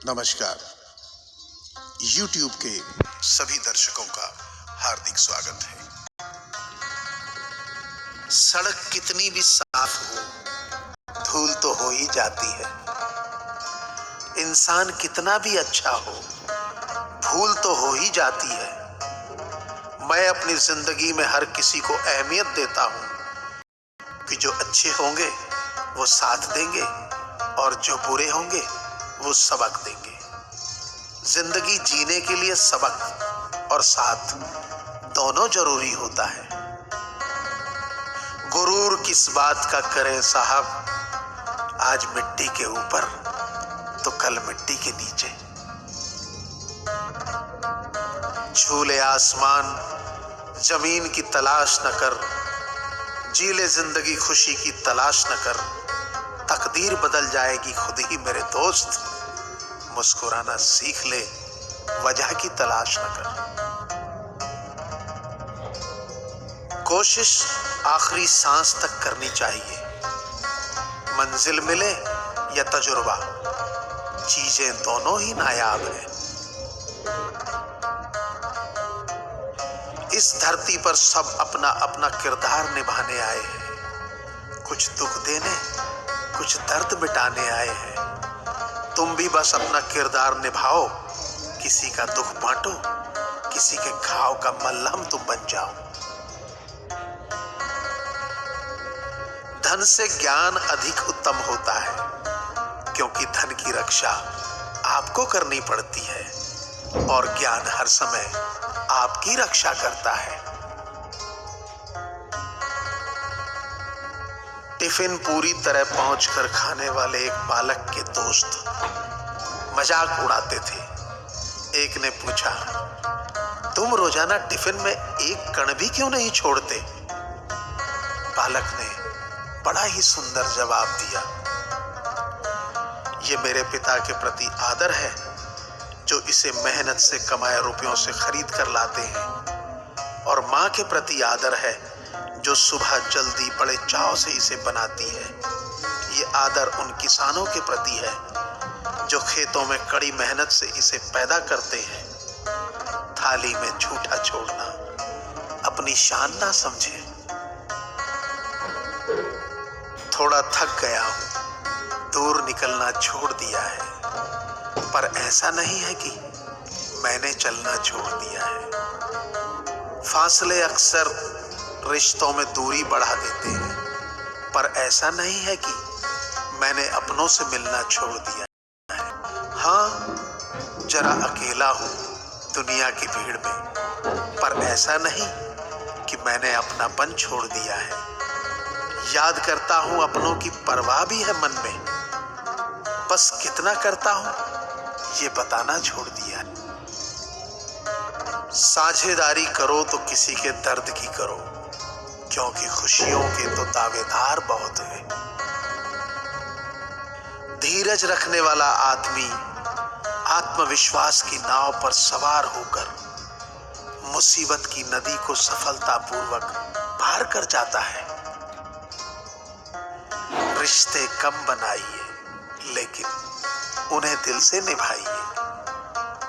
नमस्कार। YouTube के सभी दर्शकों का हार्दिक स्वागत है। सड़क कितनी भी साफ हो, धूल तो हो ही जाती है। इंसान कितना भी अच्छा हो, भूल तो हो ही जाती है। मैं अपनी जिंदगी में हर किसी को अहमियत देता हूं कि जो अच्छे होंगे वो साथ देंगे और जो बुरे होंगे वो सबक देंगे। जिंदगी जीने के लिए सबक और साथ दोनों जरूरी होता है। गुरूर किस बात का करें साहब, आज मिट्टी के ऊपर तो कल मिट्टी के नीचे। झूले आसमान जमीन की तलाश न कर, जीले जिंदगी खुशी की तलाश न कर। तकदीर बदल जाएगी खुद ही मेरे दोस्त, मुस्कुराना सीख ले, वजह की तलाश न कर। कोशिश आखिरी सांस तक करनी चाहिए। मंजिल मिले या तजुर्बा, चीजें दोनों ही नायाब हैं। इस धरती पर सब अपना अपना किरदार निभाने आए हैं। कुछ दुख देने, कुछ दर्द मिटाने आए हैं। तुम भी बस अपना किरदार निभाओ, किसी का दुख बांटो, किसी के घाव का मलहम तुम बन जाओ। धन से ज्ञान अधिक उत्तम होता है, क्योंकि धन की रक्षा आपको करनी पड़ती है और ज्ञान हर समय आपकी रक्षा करता है। टिफिन पूरी तरह पहुंचकर खाने वाले एक बालक के दोस्त मजाक उड़ाते थे। एक ने पूछा, तुम रोजाना टिफिन में एक कण भी क्यों नहीं छोड़ते? बालक ने बड़ा ही सुंदर जवाब दिया, ये मेरे पिता के प्रति आदर है जो इसे मेहनत से कमाए रुपयों से खरीद कर लाते हैं, और माँ के प्रति आदर है जो सुबह जल्दी बड़े चाव से इसे बनाती है। ये आदर उन किसानों के प्रति है जो खेतों में कड़ी मेहनत से इसे पैदा करते हैं। थाली में झूठा छोड़ना अपनी शान ना समझे। थोड़ा थक गया हूं, दूर निकलना छोड़ दिया है, पर ऐसा नहीं है कि मैंने चलना छोड़ दिया है। फासले अक्सर रिश्तों में दूरी बढ़ा देते हैं, पर ऐसा नहीं है कि मैंने अपनों से मिलना छोड़ दिया है। हाँ, जरा अकेला हूं दुनिया की भीड़ में, पर ऐसा नहीं कि मैंने अपनापन छोड़ दिया है। याद करता हूं, अपनों की परवाह भी है मन में, बस कितना करता हूं ये बताना छोड़ दिया है। साझेदारी करो तो किसी के दर्द की करो, क्योंकि खुशियों के तो दावेदार बहुत हैं। धीरज रखने वाला आदमी आत्मविश्वास की नाव पर सवार होकर मुसीबत की नदी को सफलतापूर्वक पार कर जाता है। रिश्ते कम बनाइए, लेकिन उन्हें दिल से निभाइए,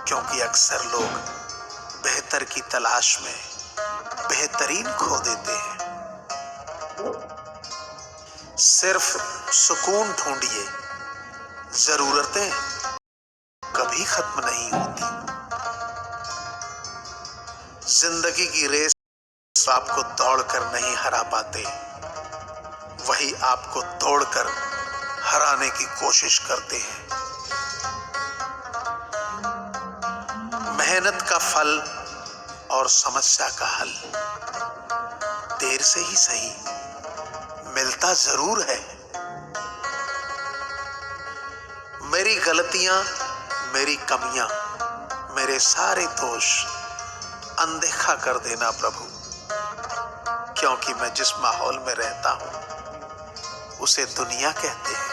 क्योंकि अक्सर लोग बेहतर की तलाश में बेहतरीन खो देते हैं। सिर्फ सुकून ढूंढिए, जरूरतें कभी खत्म नहीं होती। जिंदगी की रेस आपको दौड़कर नहीं हरा पाते, वही आपको तोड़कर हराने की कोशिश करते हैं। मेहनत का फल और समस्या का हल देर से ही सही मिलता जरूर है। मेरी गलतियां, मेरी कमियां, मेरे सारे दोष अनदेखा कर देना प्रभु, क्योंकि मैं जिस माहौल में रहता हूं उसे दुनिया कहते हैं।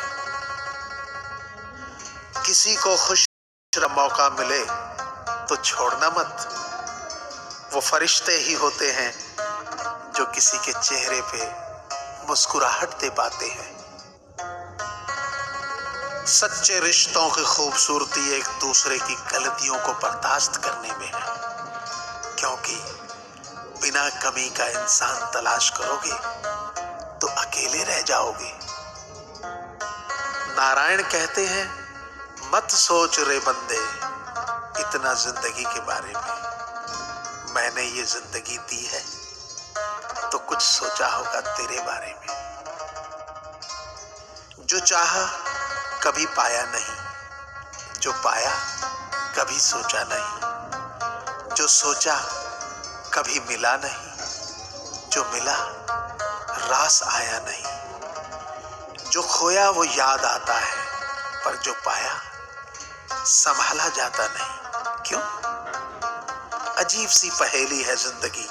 किसी को खुश का मौका मिले तो छोड़ना मत। वो फरिश्ते ही होते हैं जो किसी के चेहरे पे मुस्कुराहट दे पाते हैं। सच्चे रिश्तों की खूबसूरती एक दूसरे की गलतियों को बर्दाश्त करने में है, क्योंकि बिना कमी का इंसान तलाश करोगे तो अकेले रह जाओगे। नारायण कहते हैं, मत सोच रे बंदे इतना जिंदगी के बारे में, मैंने ये जिंदगी दी है तो कुछ सोचा होगा तेरे बारे में। जो चाहा कभी पाया नहीं, जो पाया कभी सोचा नहीं, जो सोचा कभी मिला नहीं, जो मिला रास आया नहीं। जो खोया वो याद आता है, पर जो पाया संभाला जाता नहीं। क्यों? अजीब सी पहेली है जिंदगी,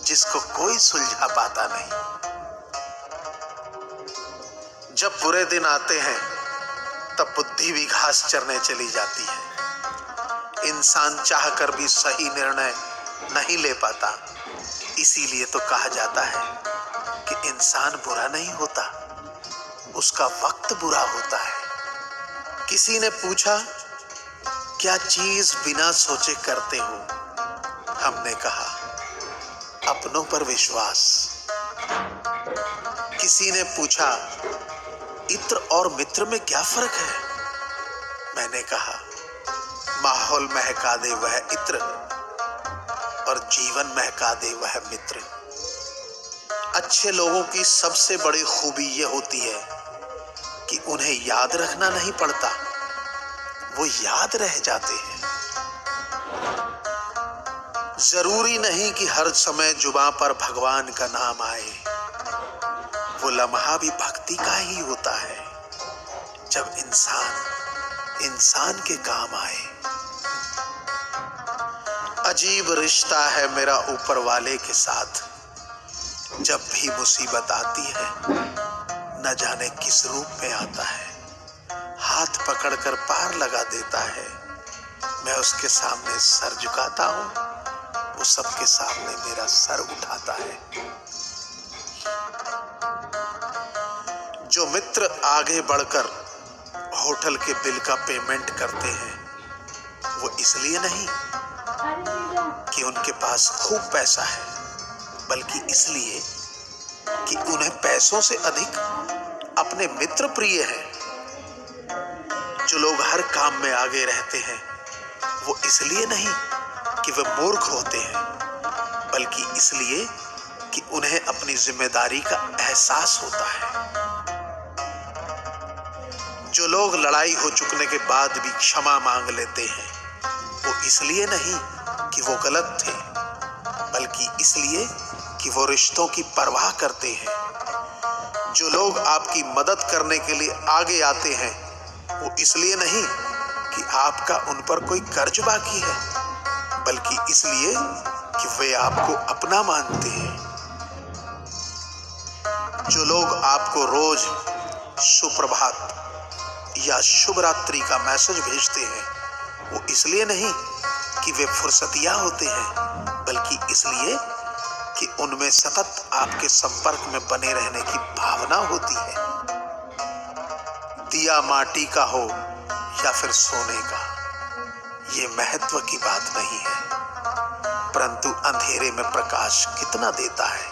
जिसको कोई सुलझा पाता नहीं। जब बुरे दिन आते हैं तब बुद्धि भी घास चरने चली जाती है। इंसान चाहकर भी सही निर्णय नहीं ले पाता। इसीलिए तो कहा जाता है कि इंसान बुरा नहीं होता, उसका वक्त बुरा होता है। किसी ने पूछा, क्या चीज बिना सोचे करते हो? हमने कहा, अपनों पर विश्वास। किसी ने पूछा, इत्र और मित्र में क्या फर्क है? मैंने कहा, माहौल महका दे वह इत्र और जीवन महका दे वह मित्र। अच्छे लोगों की सबसे बड़ी खूबी यह होती है कि उन्हें याद रखना नहीं पड़ता, वो याद रह जाते हैं। जरूरी नहीं कि हर समय जुबां पर भगवान का नाम आए, वो लम्हा भी भक्ति का ही होता है जब इंसान इंसान के काम आए। अजीब रिश्ता है मेरा ऊपर वाले के साथ, जब भी मुसीबत आती है न जाने किस रूप में आता है, हाथ पकड़कर पार लगा देता है। मैं उसके सामने सर झुकाता हूँ, वो सबके सामने मेरा सर उठाता है। जो मित्र आगे बढ़कर होटल के बिल का पेमेंट करते हैं, वो इसलिए नहीं कि उनके पास खूब पैसा है, बल्कि इसलिए कि उन्हें पैसों से अधिक अपने मित्र प्रिय हैं। जो लोग हर काम में आगे रहते हैं, वो इसलिए नहीं कि वे मूर्ख होते हैं, बल्कि इसलिए कि उन्हें अपनी जिम्मेदारी का एहसास होता है। जो लोग लड़ाई हो चुकने के बाद भी क्षमा मांग लेते हैं, वो इसलिए नहीं कि वो गलत थे, बल्कि इसलिए कि वो रिश्तों की परवाह करते हैं। जो लोग आपकी मदद करने के लिए आगे आते हैं, वो इसलिए नहीं कि आपका उन पर कोई कर्ज बाकी है, बल्कि इसलिए कि वे आपको अपना मानते हैं। जो लोग आपको रोज सुप्रभात या शुभ रात्रि का मैसेज भेजते हैं, वो इसलिए नहीं कि वे फुर्सतिया होते हैं, बल्कि इसलिए कि उनमें सतत आपके संपर्क में बने रहने की भावना होती है। दिया माटी का हो या फिर सोने का, ये महत्व की बात नहीं है, परंतु अंधेरे में प्रकाश कितना देता है,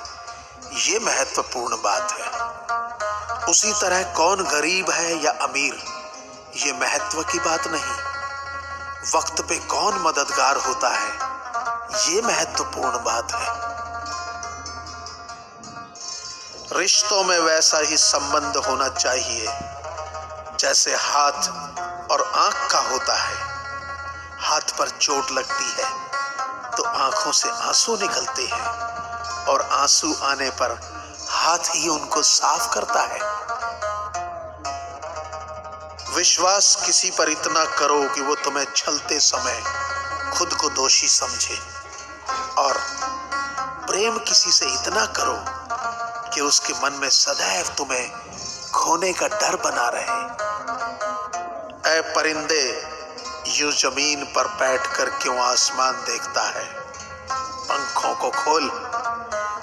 ये महत्वपूर्ण बात है। उसी तरह कौन गरीब है या अमीर, ये महत्व की बात नहीं। वक्त पे कौन मददगार होता है, ये महत्वपूर्ण बात है। रिश्तों में वैसा ही संबंध होना चाहिए जैसे हाथ और आंख का होता है। हाथ पर चोट लगती है तो आंखों से आंसू निकलते हैं, और आंसू आने पर हाथ ही उनको साफ करता है। विश्वास किसी पर इतना करो कि वो तुम्हें छलते समय खुद को दोषी समझे, और प्रेम किसी से इतना करो कि उसके मन में सदैव तुम्हें खोने का डर बना रहे। ऐ परिंदे, यूं जमीन पर बैठकर क्यों आसमान देखता है? पंखों को खोल,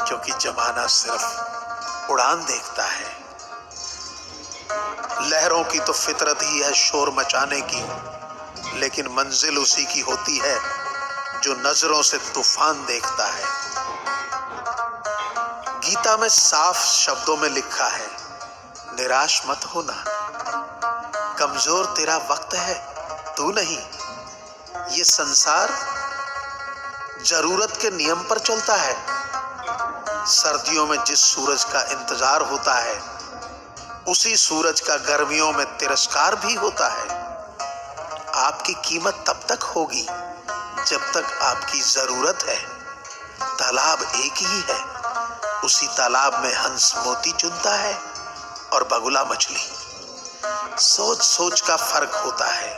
क्योंकि जमाना सिर्फ उड़ान देखता है। लहरों की तो फितरत ही है शोर मचाने की, लेकिन मंजिल उसी की होती है जो नजरों से तूफान देखता है। गीता में साफ शब्दों में लिखा है, निराश मत होना, कमजोर तेरा वक्त है, तू नहीं। ये संसार जरूरत के नियम पर चलता है। सर्दियों में जिस सूरज का इंतजार होता है, उसी सूरज का गर्मियों में तिरस्कार भी होता है। आपकी कीमत तब तक होगी जब तक आपकी जरूरत है। तालाब एक ही है, उसी तालाब में हंस मोती चुनता है और बगुला मछली। सोच सोच का फर्क होता है।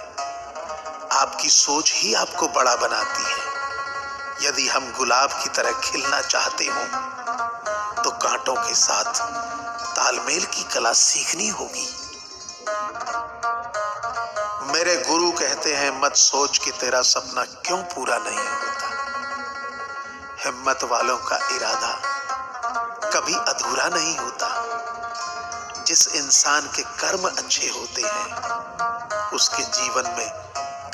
आपकी सोच ही आपको बड़ा बनाती है। यदि हम गुलाब की तरह खिलना चाहते हो तो कांटों के साथ तालमेल की कला सीखनी होगी। मेरे गुरु कहते हैं, मत सोच कि तेरा सपना क्यों पूरा नहीं होता। हिम्मत वालों का इरादा कभी अधूरा नहीं होता। जिस इंसान के कर्म अच्छे होते हैं, उसके जीवन में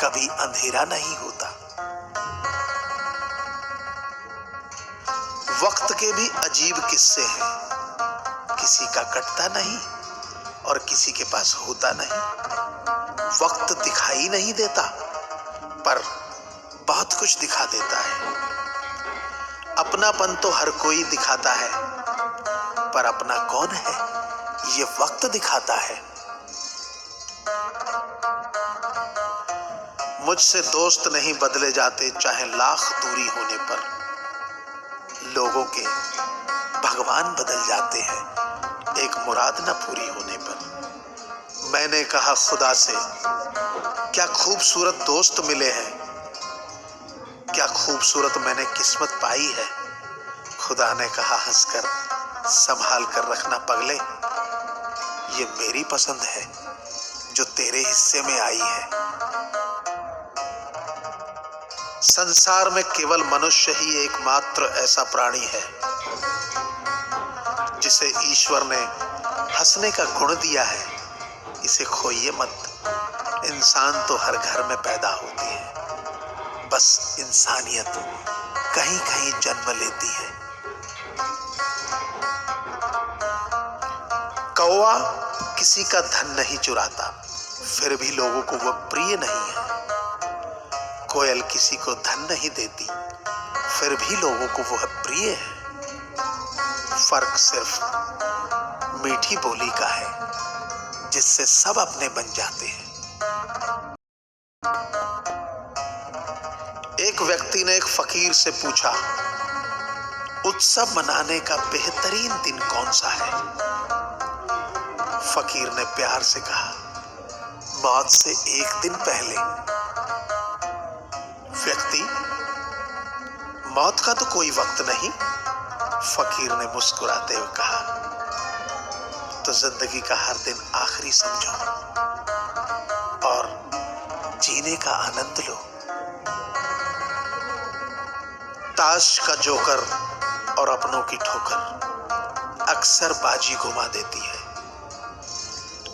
कभी अंधेरा नहीं होता। वक्त के भी अजीब किस्से हैं। किसी का कटता नहीं और किसी के पास होता नहीं। वक्त दिखाई नहीं देता, पर बहुत कुछ दिखा देता है। अपनापन तो हर कोई दिखाता है, पर अपना कौन है ये वक्त दिखाता है। मुझसे दोस्त नहीं बदले जाते, चाहे लाख दूरी होने पर। लोगों के भगवान बदल जाते हैं, एक मुराद न पूरी होने पर। मैंने कहा खुदा से, क्या खूबसूरत दोस्त मिले हैं, क्या खूबसूरत मैंने किस्मत पाई है। खुदा ने कहा हंसकर, संभाल कर रखना पगले, ये मेरी पसंद है जो तेरे हिस्से में आई है। संसार में केवल मनुष्य ही एकमात्र ऐसा प्राणी है जिसे ईश्वर ने हंसने का गुण दिया है। इसे खोइए मत। इंसान तो हर घर में पैदा होते हैं, बस इंसानियत कहीं कहीं जन्म लेती है। कौवा किसी का धन नहीं चुराता, फिर भी लोगों को वह प्रिय नहीं है। कोयल किसी को धन नहीं देती, फिर भी लोगों को वह प्रिय है। फर्क सिर्फ मीठी बोली का है, जिससे सब अपने बन जाते हैं। एक व्यक्ति ने एक फकीर से पूछा, उत्सव मनाने का बेहतरीन दिन कौन सा है। फकीर ने प्यार से कहा, मौत से एक दिन पहले। व्यक्ति, मौत का तो कोई वक्त नहीं। फकीर ने मुस्कुराते हुए कहा, तो जिंदगी का हर दिन आखिरी समझो और जीने का आनंद लो। ताश का जोकर और अपनों की ठोकर अक्सर बाजी घुमा देती है।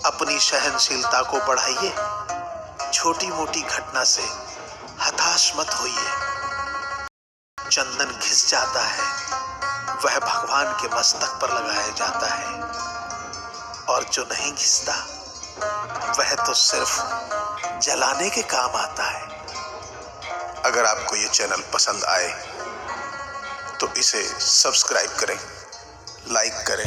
अपनी सहनशीलता को बढ़ाइए, छोटी मोटी घटना से हताश मत होइए। चंदन घिस जाता है, वह भगवान के मस्तक पर लगाया जाता है, और जो नहीं घिसता वह तो सिर्फ जलाने के काम आता है। अगर आपको ये चैनल पसंद आए तो इसे सब्सक्राइब करें, लाइक करें